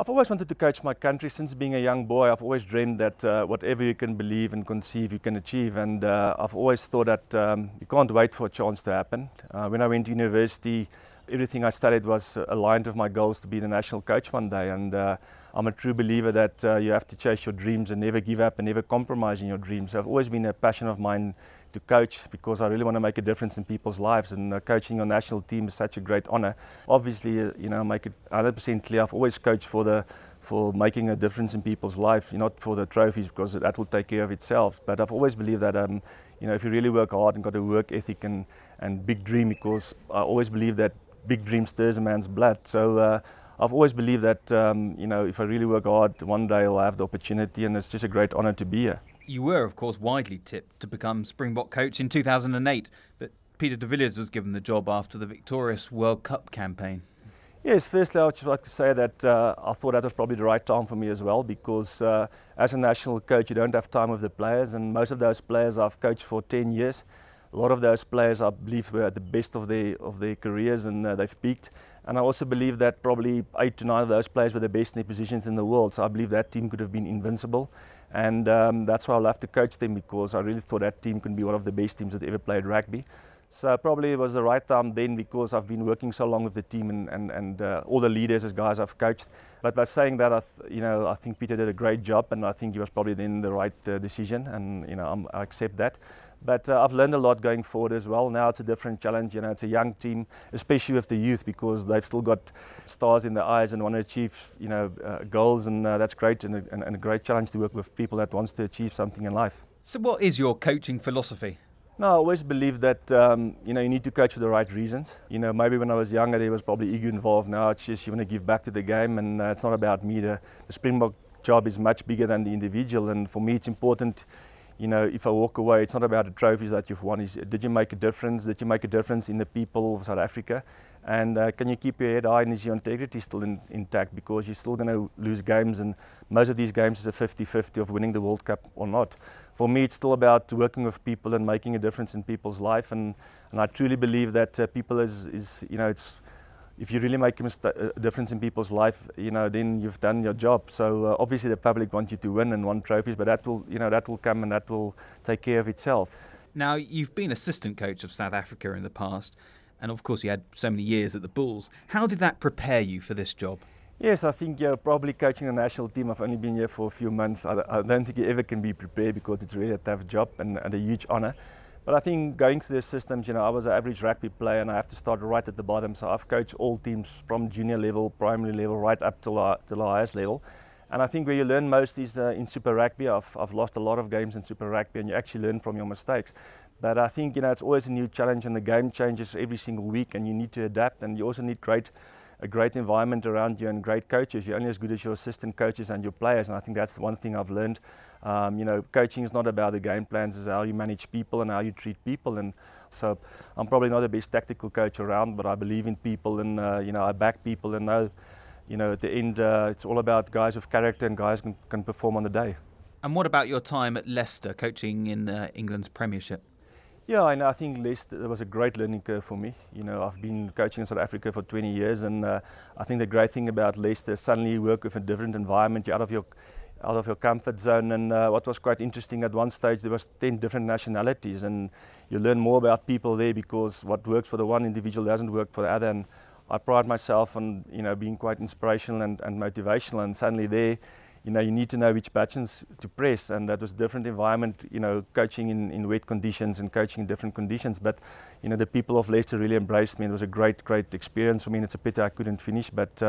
I've always wanted to coach my country. Since being a young boy, I've always dreamed that whatever you can believe and conceive, you can achieve. And I've always thought that you can't wait for a chance to happen. When I went to university, everything I studied was aligned with my goals to be the national coach one day. And I'm a true believer that you have to chase your dreams and never give up and never compromise in your dreams. So I've always been a passion of mine to coach because I really want to make a difference in people's lives, and coaching your national team is such a great honor. Obviously, make it 100% clear, I've always coached for making a difference in people's life, not for the trophies, because that will take care of itself. But I've always believed that if you really work hard and got a work ethic and big dream, because I always believe that big dream stirs a man's blood. So I've always believed that if I really work hard, one day I'll have the opportunity, and it's just a great honor to be here. You were, of course, widely tipped to become Springbok coach in 2008, but Peter de Villiers was given the job after the victorious World Cup campaign. Yes, firstly I would just like to say that I thought that was probably the right time for me as well, because as a national coach you don't have time with the players, and most of those players I've coached for 10 years. A lot of those players I believe were at the best of their careers, and they've peaked. And I also believe that probably 8 to 9 of those players were the best in their positions in the world. So I believe that team could have been invincible. And that's why I love to coach them, because I really thought that team could be one of the best teams that ever played rugby. So probably it was the right time then, because I've been working so long with the team and all the leaders as guys I've coached. But by saying that, I think Peter did a great job, and I think he was probably then the right decision, and I accept that. But I've learned a lot going forward as well. Now it's a different challenge. It's a young team, especially with the youth, because they've still got stars in their eyes and want to achieve, goals, and that's great, and a great challenge to work with people that wants to achieve something in life. So what is your coaching philosophy? No, I always believe that you need to coach for the right reasons. Maybe when I was younger there was probably ego involved. Now it's just you want to give back to the game, and it's not about me. The Springbok job is much bigger than the individual, and for me it's important. If I walk away, it's not about the trophies that you've won. Did you make a difference? Did you make a difference in the people of South Africa? And can you keep your head high, and is your integrity still intact? Because you're still going to lose games, and most of these games is a 50-50 of winning the World Cup or not. For me, it's still about working with people and making a difference in people's life. And I truly believe that people if you really make a difference in people's life, then you've done your job. So obviously the public want you to win and want trophies, but that will come, and that will take care of itself. Now, you've been assistant coach of South Africa in the past, and of course you had so many years at the Bulls. How did that prepare you for this job? Yes, I think probably coaching a national team, I've only been here for a few months. I don't think you ever can be prepared, because it's really a tough job and a huge honor. But I think going through the systems, I was an average rugby player, and I have to start right at the bottom. So I've coached all teams from junior level, primary level, right up to the highest level. And I think where you learn most is in Super Rugby. I've lost a lot of games in Super Rugby, and you actually learn from your mistakes. But I think it's always a new challenge, and the game changes every single week, and you need to adapt, and you also need a great environment around you and great coaches. You're only as good as your assistant coaches and your players, and I think that's one thing I've learned. Coaching is not about the game plans, it's how you manage people and how you treat people. And so I'm probably not the best tactical coach around, but I believe in people, and I back people, and know, at the end it's all about guys with character, and guys can perform on the day. And what about your time at Leicester, coaching in England's Premiership? Yeah, I think Leicester was a great learning curve for me. I've been coaching in South Africa for 20 years, and I think the great thing about Leicester is suddenly you work with a different environment. You're out of your comfort zone, and what was quite interesting, at one stage there was 10 different nationalities, and you learn more about people there, because what works for the one individual doesn't work for the other. And I pride myself on being quite inspirational and motivational, and suddenly there you need to know which buttons to press, and that was a different environment, coaching in wet conditions and coaching in different conditions. But, the people of Leicester really embraced me. It was a great, great experience for me, and it's a pity I couldn't finish, but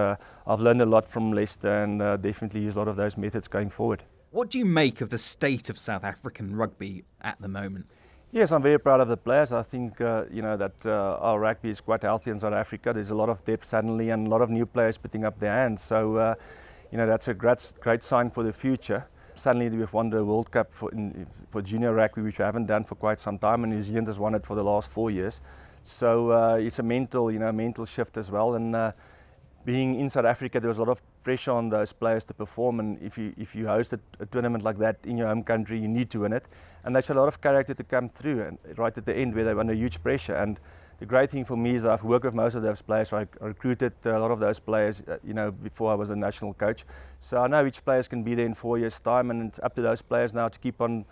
I've learned a lot from Leicester, and definitely use a lot of those methods going forward. What do you make of the state of South African rugby at the moment? Yes, I'm very proud of the players. I think, that our rugby is quite healthy in South Africa. There's a lot of depth suddenly, and a lot of new players putting up their hands. So, that's a great sign for the future. Suddenly we've won the World Cup for junior rugby, which we haven't done for quite some time, and New Zealand has won it for the last 4 years. So it's a mental shift as well. And being in South Africa, there was a lot of pressure on those players to perform, and if you host a tournament like that in your home country, you need to win it. And there's a lot of character to come through, and right at the end where they're under huge pressure. And the great thing for me is I've worked with most of those players. I recruited a lot of those players, before I was a national coach. So I know which players can be there in 4 years' time, and it's up to those players now to keep on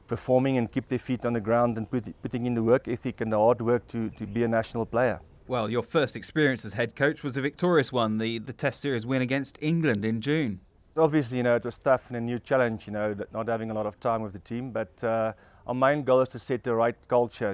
performing and keep their feet on the ground and putting in the work ethic and the hard work to be a national player. Well, your first experience as head coach was a victorious one, the Test Series win against England in June. Obviously, it was tough and a new challenge, not having a lot of time with the team, but our main goal is to set the right culture.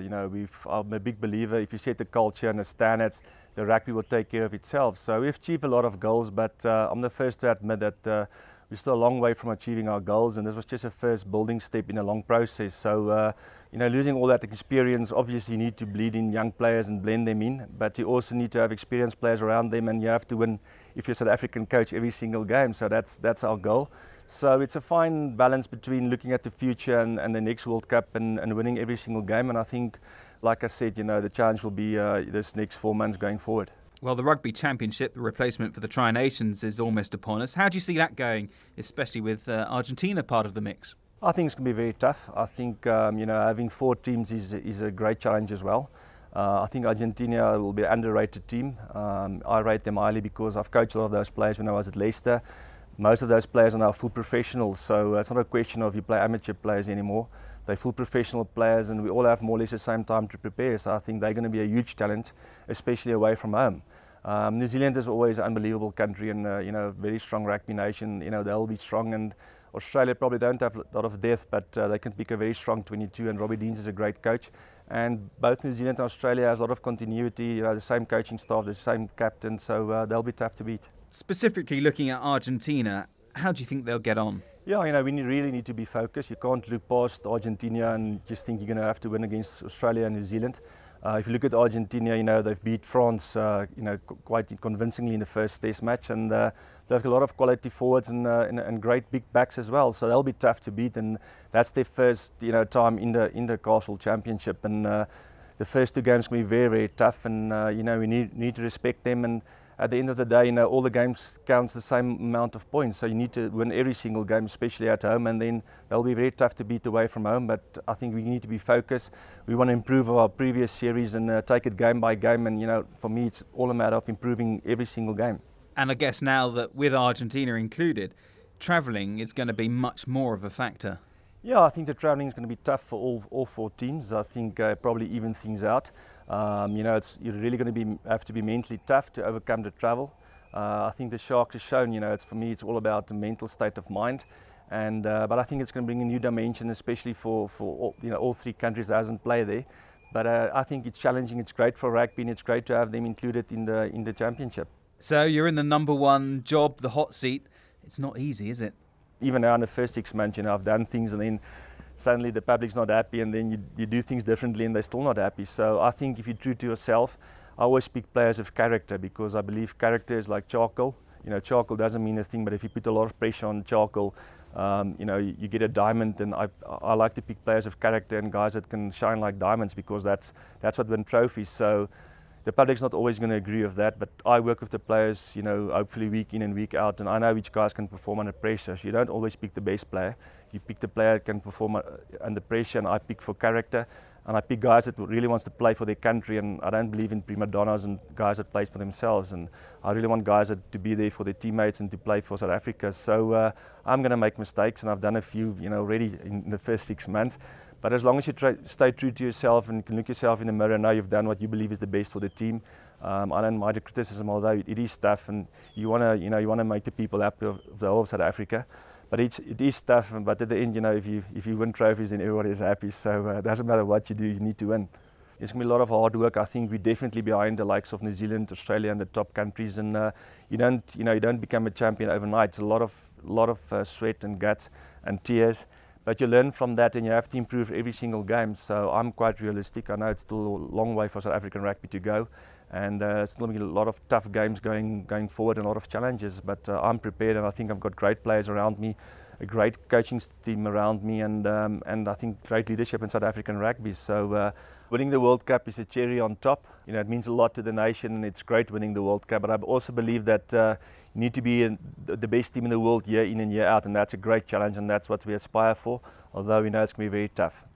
I'm a big believer, if you set the culture and the standards, the rugby will take care of itself. So we've achieved a lot of goals, but I'm the first to admit that we're still a long way from achieving our goals, and this was just a first building step in a long process. So, losing all that experience, obviously you need to bleed in young players and blend them in, but you also need to have experienced players around them, and you have to win, if you're a South African coach, every single game. So that's our goal. So it's a fine balance between looking at the future and the next World Cup and winning every single game. And I think, like I said, the challenge will be this next 4 months going forward. Well, the Rugby Championship, the replacement for the Tri-Nations, is almost upon us. How do you see that going, especially with Argentina part of the mix? I think it's going to be very tough. I think having 4 teams is a great challenge as well. I think Argentina will be an underrated team. I rate them highly because I've coached a lot of those players when I was at Leicester. Most of those players are now full professionals, so it's not a question of you play amateur players anymore. They're full professional players, and we all have more or less the same time to prepare. So I think they're going to be a huge challenge, especially away from home. New Zealand is always an unbelievable country and very strong rugby nation. They'll be strong, and Australia probably don't have a lot of depth, but they can pick a very strong 22. And Robbie Deans is a great coach. And both New Zealand and Australia has a lot of continuity. The same coaching staff, the same captain, so they'll be tough to beat. Specifically looking at Argentina, how do you think they'll get on? Yeah, we really need to be focused. You can't look past Argentina and just think you're going to have to win against Australia and New Zealand. If you look at Argentina, they've beat France, quite convincingly in the first Test match, and they've got a lot of quality forwards and great big backs as well. So they'll be tough to beat, and that's their first, time in the Castle Championship. And the first 2 games can be very, very tough, and we need to respect them. And at the end of the day, all the games counts the same amount of points. So you need to win every single game, especially at home, and then they'll be very tough to beat away from home. But I think we need to be focused. We want to improve our previous series and take it game by game. And for me, it's all a matter of improving every single game. And I guess now that with Argentina included, travelling is going to be much more of a factor. Yeah, I think the travelling is going to be tough for all 4 teams. I think probably even things out. You're really going to have to be mentally tough to overcome the travel. I think the Sharks have shown, for me, it's all about the mental state of mind. And but I think it's going to bring a new dimension, especially for all 3 countries that hasn't played there. But I think it's challenging. It's great for rugby, and it's great to have them included in the championship. So you're in the number 1 job, the hot seat. It's not easy, is it? Even now in the first 6 months, I've done things, and then suddenly the public's not happy, and then you do things differently and they're still not happy. So I think if you're true to yourself, I always pick players of character, because I believe character is like charcoal. Charcoal doesn't mean a thing, but if you put a lot of pressure on charcoal, you get a diamond. And I like to pick players of character and guys that can shine like diamonds, because that's what wins trophies. So the public's not always going to agree with that, but I work with the players, hopefully week in and week out, and I know which guys can perform under pressure. So you don't always pick the best player. You pick the player that can perform under pressure, and I pick for character, and I pick guys that really wants to play for their country, and I don't believe in prima donnas and guys that play for themselves, and I really want guys to be there for their teammates and to play for South Africa. So I'm going to make mistakes, and I've done a few, already in the first 6 months. But as long as you stay true to yourself and can look yourself in the mirror and know you've done what you believe is the best for the team, I don't mind the criticism, although it is tough, and you want to make the people happy of the whole of South Africa. But it is tough. But at the end, if you win trophies, then everybody is happy. So it doesn't matter what you do, you need to win. It's going to be a lot of hard work. I think we're definitely behind the likes of New Zealand, Australia, and the top countries. And you don't become a champion overnight. It's a lot of sweat and guts and tears. But you learn from that, and you have to improve every single game. So I'm quite realistic. I know it's still a long way for South African rugby to go, and it's going to be a lot of tough games going forward and a lot of challenges. But I'm prepared, and I think I've got great players around me, a great coaching team around me, and I think great leadership in South African rugby. So winning the World Cup is a cherry on top. You know, it means a lot to the nation, and it's great winning the World Cup. But I also believe that you need to be the best team in the world year in and year out, and that's a great challenge, and that's what we aspire for. Although we know it's going to be very tough.